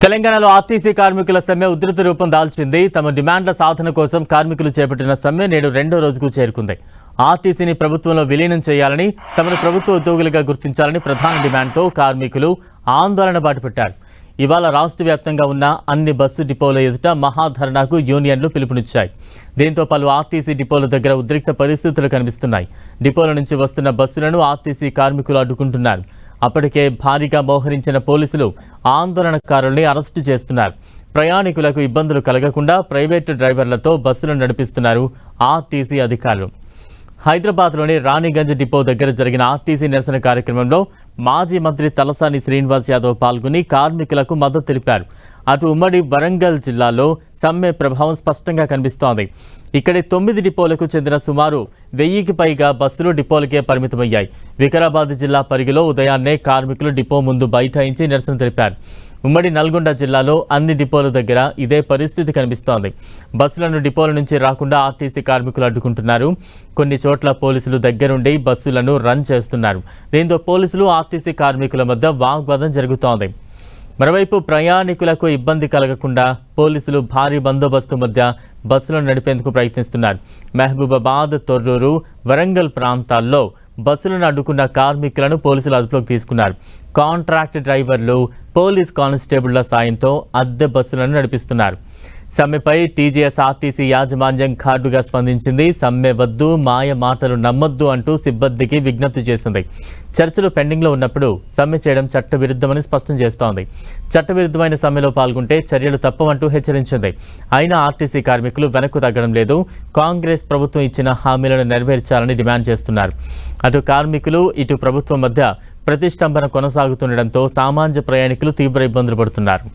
తెలంగాణలో ఆర్టీసీ కార్మికుల సమ్మె ఉధృత రూపం దాల్చింది. తమ డిమాండ్ల సాధన కోసం కార్మికులు చేపట్టిన సమ్మె నేడు 2వ రోజుకు చేరుకుంది. ఆర్టీసీని ప్రభుత్వంలో విలీనం చేయాలని, తమను ప్రభుత్వ ఉద్యోగులుగా గుర్తించాలని ప్రధాన డిమాండ్తో కార్మికులు ఆందోళన బాటపట్టారు. ఇవాళ రాష్ట్ర వ్యాప్తంగా ఉన్న అన్ని బస్సు డిపోల ఎదుట మహాధర్నాకు యూనియన్లు పిలుపునిచ్చాయి. దీంతో పలు ఆర్టీసీ డిపోల దగ్గర ఉద్రిక్త పరిస్థితులు కనిపిస్తున్నాయి. డిపోల నుంచి వస్తున్న బస్సులను ఆర్టీసీ కార్మికులు అడ్డుకుంటున్నారు. అప్పటికే భారీగా మోహరించిన పోలీసులు ఆందోళనకారుల్ని అరెస్టు చేస్తున్నారు. ప్రయాణికులకు ఇబ్బందులు కలగకుండా ప్రైవేటు డ్రైవర్లతో బస్సులను నడిపిస్తున్నారు ఆర్టీసీ అధికారులు. హైదరాబాద్లోని రాణిగంజ్ డిపో దగ్గర జరిగిన ఆర్టీసీ నిరసన కార్యక్రమంలో మాజీ మంత్రి తలసాని శ్రీనివాస్ యాదవ్ పాల్గొని కార్మికులకు మద్దతు తెలిపారు. అటు ఉమ్మడి వరంగల్ జిల్లాలో సమ్మె ప్రభావం స్పష్టంగా కనిపిస్తోంది. ఇక్కడి 9 డిపోలకు చెందిన సుమారు 1000కి పైగా బస్సులు డిపోలకే పరిమితమయ్యాయి. వికారాబాద్ జిల్లా పరిగిలో ఉదయాన్నే కార్మికులు డిపో ముందు బైఠాయించి నిరసన తెలిపారు. ఉమ్మడి నల్గొండ జిల్లాలో అన్ని డిపోల దగ్గర ఇదే పరిస్థితి కనిపిస్తోంది. బస్సులను డిపోల నుంచి రాకుండా ఆర్టీసీ కార్మికులు అడ్డుకుంటున్నారు. కొన్ని చోట్ల పోలీసులు దగ్గరుండి బస్సులను రన్ చేస్తున్నారు. దీంతో పోలీసులు ఆర్టీసీ కార్మికుల మధ్య వాగ్వాదం జరుగుతోంది. మరోవైపు ప్రయాణికులకు ఇబ్బంది కలగకుండా పోలీసులు భారీ బందోబస్తు మధ్య బస్సులను నడిపేందుకు ప్రయత్నిస్తున్నారు. మహబూబాబాద్, తొర్రూరు, వరంగల్ ప్రాంతాల్లో బస్సులను అడ్డుకున్న కార్మికులను పోలీసులు అదుపులోకి తీసుకున్నారు. కాంట్రాక్ట్ డ్రైవర్లు, పోలీస్ కానిస్టేబుళ్ల సాయంతో అద్దె బస్సులను నడిపిస్తున్నారు. సమ్మెపై టీజీఎస్ ఆర్టీసీ యాజమాన్యం ఘాటుగా స్పందించింది. సమ్మె వద్దు, మాయ మాటలు నమ్మొద్దు అంటూ సిబ్బందికి విజ్ఞప్తి చేసింది. చర్చలు పెండింగ్లో ఉన్నప్పుడు సమ్మె చేయడం చట్టవిరుద్ధమని స్పష్టం చేస్తోంది. చట్టవిరుద్ధమైన సమ్మెలో పాల్గొంటే చర్యలు తప్పవంటూ హెచ్చరించింది. అయినా ఆర్టీసీ కార్మికులు వెనక్కు తగ్గడం లేదు. కాంగ్రెస్ ప్రభుత్వం ఇచ్చిన హామీలను నెరవేర్చాలని డిమాండ్ చేస్తున్నారు. అటు కార్మికులు, ఇటు ప్రభుత్వం మధ్య ప్రతిష్టంభన కొనసాగుతుండటంతో సామాన్య ప్రయాణికులు తీవ్ర ఇబ్బందులు పడుతున్నారు.